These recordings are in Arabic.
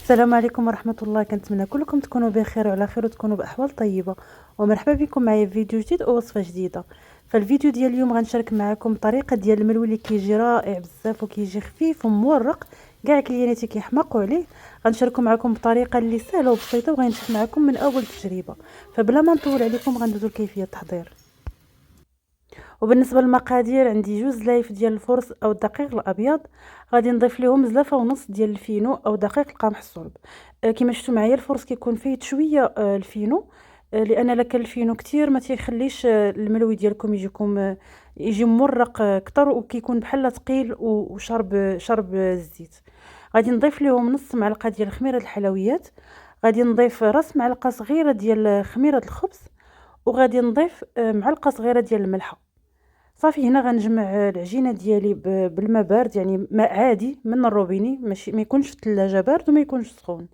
السلام عليكم ورحمة الله. كنتمنى كلكم تكونوا بخير وعلى خير وتكونوا بأحوال طيبة، ومرحبا بكم معايا في فيديو جديد ووصفة جديدة. فالفيديو ديال اليوم غنشارك معكم طريقة ديال الملوي اللي كيجي رائع بزاف وكيجي خفيف ومورق، كاع كلياناتي كيحماقوا عليه. غنشاركوا معكم بطريقة اللي سهلة وبسيطة وغنشوف معكم من اول تجربة. فبلا ما نطول عليكم غندوزو لكيفية التحضير. وبالنسبه للمقادير عندي جوج لايف ديال الفرص او الدقيق الابيض، غادي نضيف لهم زلافه ونص ديال الفينو او دقيق القمح الصلب. كما شفتوا معايا الفرص كيكون فيه شويه الفينو، لان الا كان الفينو كتير ما تيخليش الملوي ديالكم يجي مورق كتر وكيكون بحال ثقيل وشرب الزيت. غادي نضيف لهم نص معلقه ديال خميره الحلويات، غادي نضيف راس معلقه صغيره ديال خميره الخبز، وغادي نضيف معلقه صغيره ديال الملحه. صافي هنا غنجمع العجينه ديالي بالماء بارد، يعني ماء عادي من الروبيني، ماشي ما يكونش في الثلاجه بارد وما يكونش سخون.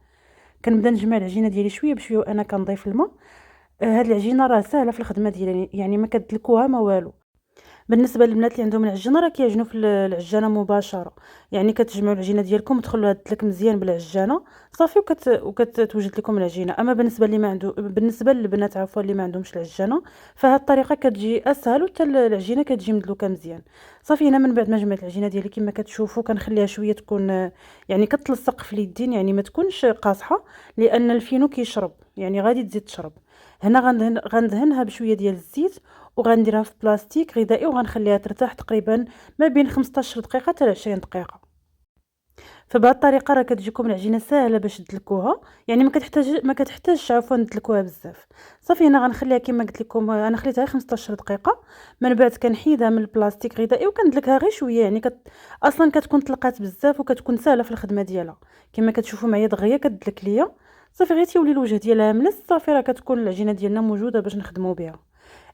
كنبدا نجمع العجينه ديالي شويه بشويه وانا كنضيف الماء. هاد العجينه راه سهله في الخدمه ديالها، يعني ما كتدلكوها ما والو. بالنسبه للبنات اللي عندهم العجينه راه كيعجنوا في العجانه مباشره، يعني كتجمعوا العجينه ديالكم وتخلوها تدلك مزيان بالعجانه صافي وكتوجد لكم العجينه. اما بالنسبه اللي ما عنده بالنسبه للبنات عفوا اللي ما عندهمش العجانه، فهاد الطريقه كتجي اسهل وحتى العجينه كتجي مدلوكه مزيان. صافي هنا من بعد ما جمعت العجينه ديالي كما كتشوفوا كنخليها شويه تكون يعني كتلصق في اليدين، يعني ما تكونش قاصحه، لان الفينو كيشرب يعني غادي تزيد تشرب. هنا غندهنها بشويه ديال الزيت، وغنديرها في بلاستيك غذائي وغنخليها ترتاح تقريبا ما بين 15 دقيقه حتى 20 دقيقه. فبهذه الطريقه راه كتجيكم العجينه ساهله باش تدلكوها، يعني ما كتحتاجش عفوا تدلكوها بزاف. صافي هنا غنخليها كما قلت لكم، انا خليتها 15 دقيقه. من بعد كنحيدها من البلاستيك غذائي وكندلكها غير شويه، يعني اصلا كتكون طلقات بزاف وكتكون سهله في الخدمه ديالها. كما كتشوفوا معايا دغيا كتدلك ليا. صافي غير تيولي الوجه ديالها ملس، صافي راه كتكون العجينه ديالنا موجوده باش نخدموا بها.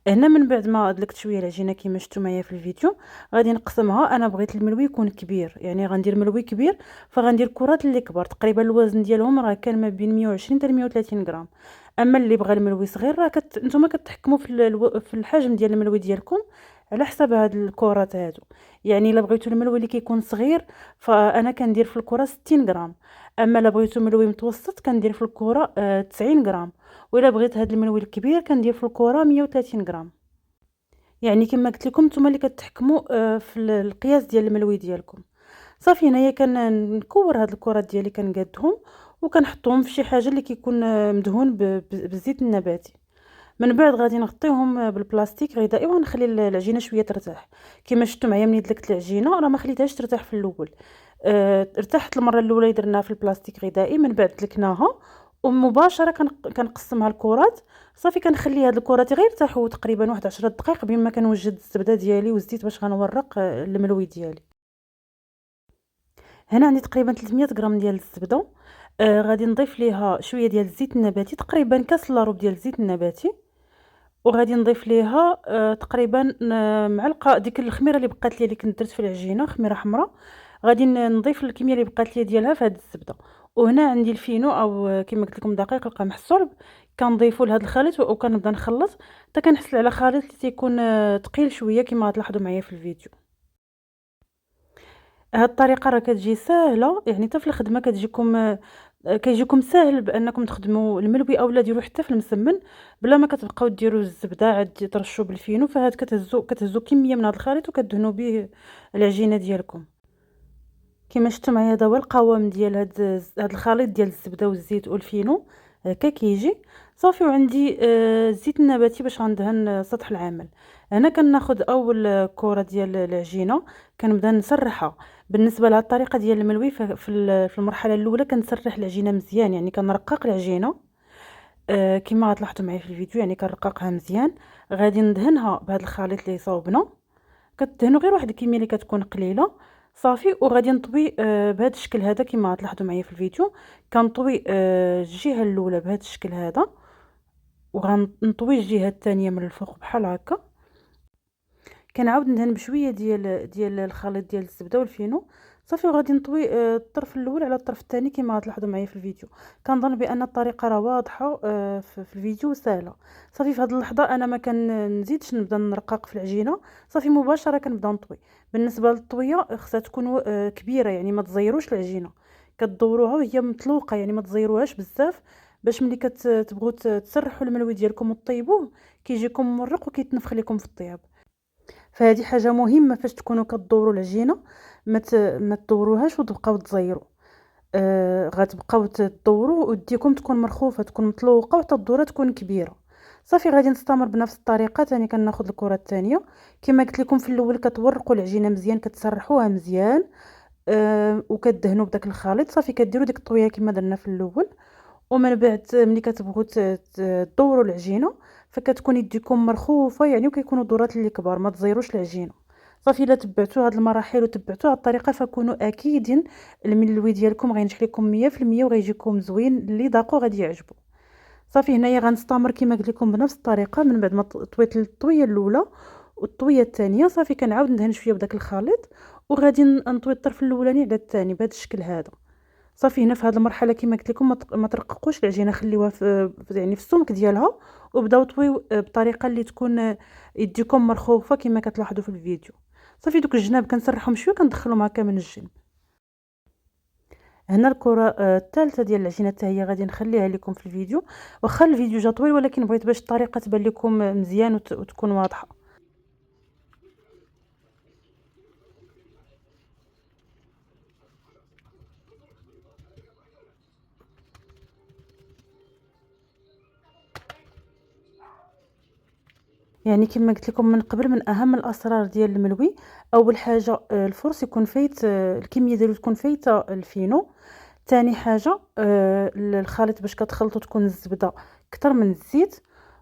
هنا من بعد ما دلكت شويه العجينه كما شفتوا معايا في الفيديو، غادي نقسمها. انا بغيت الملوي يكون كبير، يعني غندير ملوي كبير، فغندير كرات اللي كبار تقريبا الوزن ديالهم راه كان ما بين 120 حتى 130 غرام. اما اللي بغى الملوي صغير راه نتوما كتحكموا في الحجم ديال الملوي ديالكم على حسب هاد الكرات هادو. يعني الا بغيتوا الملوي اللي كيكون صغير فانا كندير في الكره 60 غرام، اما الا بغيتوا ملوي متوسط كندير في الكره 90 غرام، وإلا بغيت هاد الملوي الكبير كندير في الكرة 130 غرام. يعني كما قلت لكم نتوما اللي كتحكموا في القياس ديال الملوي ديالكم. صافي هنايا كنكور هاد الكرات ديالي كنقادهم وكنحطهم في شي حاجه اللي كيكون مدهون بالزيت النباتي. من بعد غادي نغطيهم بالبلاستيك غذائي وغنخلي العجينه شويه ترتاح. كما شفتوا معايا ملي دلكت العجينه راه ما خليتهاش ترتاح في الاول. ارتاحت المره الاولى درناها في البلاستيك غذائي، من بعد دلكناها ومباشره كنقسمها الكرات. صافي كنخلي هاد الكرات غير يرتاحوا تقريبا واحد 10 دقائق بين ما كنوجد الزبده ديالي والزيت باش غنورق الملوي ديالي. هنا عندي تقريبا 300 غرام ديال الزبده. غادي نضيف ليها شويه ديال الزيت النباتي، تقريبا كاس الا ربع ديال الزيت النباتي، وغادي نضيف ليها تقريبا معلقه ديك الخميره اللي بقات لي اللي كنت درت في العجينه، خميره حمراء. غادي نضيف الكميه اللي بقات لي ديالها في هذه الزبده. وهنا عندي الفينو او كما قلت لكم دقيق القمح الصلب، كنضيفوا لهذا الخليط وكنبدا نخلط حتى كنحصل على خليط اللي تيكون ثقيل شويه كما غتلاحظوا معايا في الفيديو. هاد الطريقه راه كتجي ساهله، يعني حتى في الخدمه كيجيكم ساهل بانكم تخدموا الملوي اولا ديروا حتى في المسمن بلا ما كتبقاو ديروا الزبده عاد ترشوا بالفينو. فهاد كتهزوا كميه من هذا الخليط وكدهنوا به العجينه ديالكم. كما شفتوا معايا هذا هو القوام ديال هاد الخليط ديال الزبده والزيت والفينو، هكا كيجي صافي. وعندي الزيت النباتي باش غندهن سطح العمل. هنا كناخذ اول كره ديال العجينه كنبدا نسرحها. بالنسبه لهاد الطريقه ديال الملوي في المرحله الاولى كنسرح العجينه مزيان، يعني كنرقق العجينه كما غتلاحظوا معايا في الفيديو، يعني كنرققها مزيان. غادي ندهنها بهذا الخليط اللي صاوبنا، كدهنوا غير واحد الكميه اللي كتكون قليله صافي. وغادي نطوي بهذا الشكل هذا كما غتلاحظوا معايا في الفيديو. كنطوي الجهه الاولى بهذا الشكل هذا، وغنطوي الجهه الثانيه من الفوق بحال هكا. كنعاود ندهن بشويه ديال الخليط ديال الزبده والفينو صافي. وغادي نطوي الطرف الاول على الطرف الثاني كما غتلاحظوا معايا في الفيديو. كنظن بان الطريقه راه واضحه في الفيديو سهله. صافي في هذه اللحظه انا ما كنزيدش نبدا نرقق في العجينه، صافي مباشره كنبدا نطوي. بالنسبه للطويه خصها تكون كبيره، يعني ما تزيروش العجينه. كدوروها وهي مطلوقه، يعني ما تزيروهاش بزاف باش ملي كتبغوا تسرحوا الملوي ديالكم وطيبوه كيجيكم مرق وكيتنفخ لكم في الطياب. فهذه حاجه مهمه فاش تكونوا كدوروا العجينه، ما تدوروهاش وتبقاو تزيروا. غتبقاو تدوروا ويديكم تكون مرخوفه، تكون مطلوقه، وحتى الدوره تكون كبيره. صافي غادي نستمر بنفس الطريقه ثاني كناخذ الكره الثانيه. كما قلت لكم في الاول كتورقوا العجينه مزيان، كتسرحوها مزيان وكدهنوا بداك الخليط. صافي كديروا ديك الطويه كما درنا في الاول، ومن بعد ملي كتبغوا تدوروا العجينه فكتكون يديكم مرخوفه يعني، وكيكونوا دورات اللي كبار، ما تزيروش العجينه. صافي الا تبعتوا هاد المراحل وتبعتوا هاد الطريقه فكونوا اكيدين الملوي ديالكم غينجح لكم 100% وغيجيكم زوين، اللي ذاقوا غادي يعجبو. صافي هنايا غنستمر كما قلت لكم بنفس الطريقه. من بعد ما طويت الطويه الاولى والطويه الثانيه صافي كنعاود ندهن شويه بداك الخليط، وغادي نطوي الطرف الاولاني على الثاني بهذا الشكل هذا. صافي هنا في هذه المرحله كما قلت لكم ما ترققوش العجينه، خليوها يعني في السمك ديالها، وبداو طويو بطريقه اللي تكون يديكم مرخوفه كما كتلاحظوا في الفيديو. صافي دوك الجناب كنسرحهم شويه كندخلهم هكا من الجنب. هنا الكره الثالثه ديال العجينه حتى هي غادي نخليها لكم في الفيديو، واخا الفيديو جا طويل ولكن بغيت باش الطريقه تبان لكم مزيان وتكون واضحه. يعني كما قلت لكم من قبل، من اهم الاسرار ديال الملوي اول حاجه الفرص يكون فايت الكميه ديالو تكون فايته الفينو. تاني حاجه الخليط باش كتخلطوا تكون الزبده اكثر من الزيت،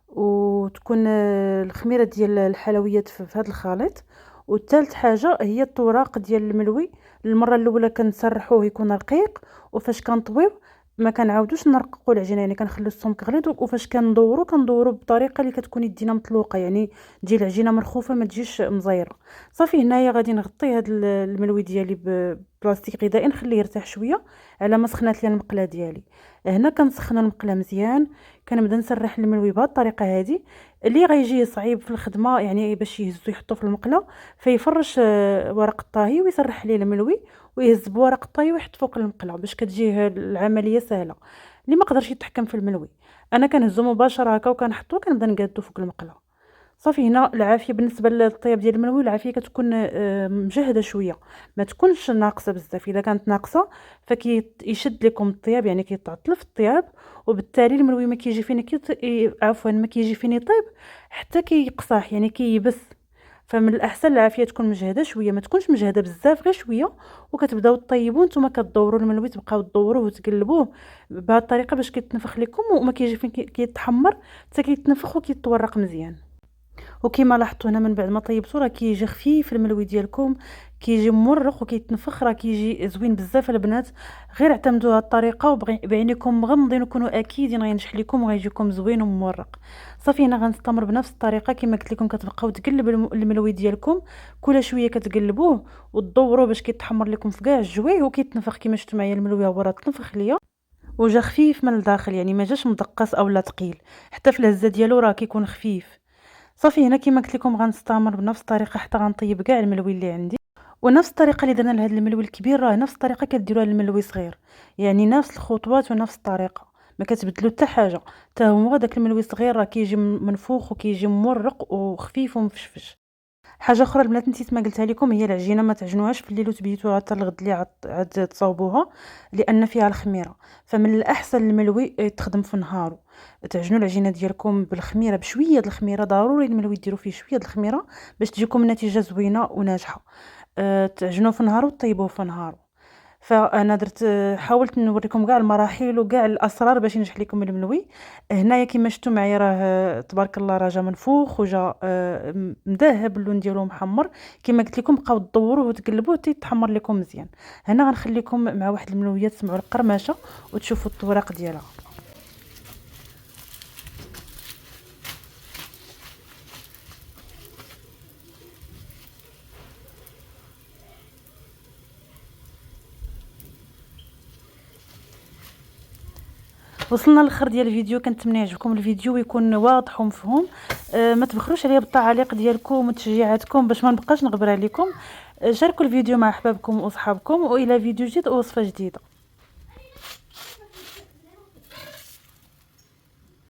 وتكون الخميره ديال الحلويات في هذا الخليط. والثالث حاجه هي التوراق ديال الملوي. المره الاولى كنسرحوه يكون رقيق، وفاش كنطويو ما كنعاودوش نرققوا العجينه، يعني كنخليو السمك غليظ، وفاش كندورو بطريقه اللي كتكون يدينا مطلوقه، يعني تجي العجينه مرخوفه ما تجيش مزيره. صافي هنايا غادي نغطي هذا الملوي ديالي ببلاستيك غذائي نخليه يرتاح شويه على ما سخنات لي المقله ديالي. هنا كنسخنوا المقله مزيان، كنبدا نسرح الملوي بهذه الطريقه هذه. اللي غيجي صعيب في الخدمه يعني باش يهزو يحطو في المقله، فيفرش ورق الطاهي ويسرح عليه الملوي ويهز بورق الطاي ويحط فوق المقله باش كتجيه العمليه سهله. اللي ما قدرش يتحكم في الملوي انا كنهزو مباشره هكا وكنحطو كنبدا نقادو فوق المقله. صافي هنا العافيه بالنسبه للطياب ديال الملوي، العافيه كتكون مجهده شويه، ما تكونش ناقصه بزاف. اذا كانت ناقصه فكيشد لكم الطياب، يعني كيتعطل في الطياب، وبالتالي الملوي ما كيجي فين عفوا ما كيجي فين يطيب حتى كيقصاح، يعني كيبس. فمن الاحسن العافيه تكون مجهده شويه، ما تكونش مجهده بزاف غير شويه، وكتبداو طيبوا نتوما كدوروا الملوي، تبقاو تدوروه وتقلبوه بهذه الطريقه باش كيتنفخ لكم وما كيجي فين كيتحمر حتى كيتنفخ وكيتورق مزيان. وكما لاحظتوا هنا من بعد ما طيبتو راه كيجي خفيف الملوي ديالكم، كيجي مرق وكيتنفخ، راه كيجي زوين بزاف البنات. غير اعتمدوا هذه الطريقه وبعينكم مغمضين وكونوا اكيدين غينجح لكم وغيجيكم زوين ومورق. صافي هنا غنستمر بنفس الطريقه كما قلت لكم، كتبقاو تقلب الملوي ديالكم كل شويه كتقلبوه وتدوروه باش كيتحمر لكم في كاع الجويه وكيتنفخ. كما شفتوا معايا الملوي هو راه تنفخ ليا وجا خفيف من الداخل، يعني ما جاش مدقص اولا ثقيل، حتى في الهزه ديالو راه كيكون خفيف. صافي هنا كما قلت لكم غنستمر بنفس الطريقه حتى غنطيب كاع الملوي اللي عندي. ونفس الطريقه اللي درنا لهذا الملوي الكبير راه نفس الطريقه كديروها للملوي صغير، يعني نفس الخطوات ونفس الطريقه، ما كتبدلوا حتى حاجه. حتى هو داك الملوي الصغير راه كيجي منفوخ وكيجي مورق وخفيف ومفشفش. حاجه اخرى البنات نسيت ما قلتها لكم، هي العجينه ما تعجنوهاش في الليل وتبيتوها حتى الغد اللي عاد تصاوبوها، لان فيها الخميره. فمن الاحسن الملوي يتخدم في نهارو. تعجنوا العجينه ديالكم بالخميره، بشويه د الخميره، ضروري الملوي ديروا فيه شويه د الخميره باش تجيكم النتيجه زوينه وناجحه. تعجنوه في نهارو وطيبوه في نهارو. فانا درت حاولت نوريكم كاع المراحل وكاع الاسرار باش ينجح لكم الملوي. هنايا كما شفتوا معايا راه تبارك الله راه جا منفوخ وجا مذهب، اللون ديالو محمر. كما قلت لكم بقاو تدوروه وتقلبوه حتى يتحمر لكم مزيان. هنا غنخليكم مع واحد الملويات تسمعوا القرمشه وتشوفوا الطوراق ديالها. وصلنا للخر ديال الفيديو، كنتمنى يعجبكم الفيديو ويكون واضح ومفهوم. ما تبخلوش عليا بالتعاليق ديالكم وتشجيعاتكم باش ما نبقاش نغبر عليكم. شاركوا الفيديو مع احبابكم واصحابكم، والى فيديو جديد ووصفه جديده.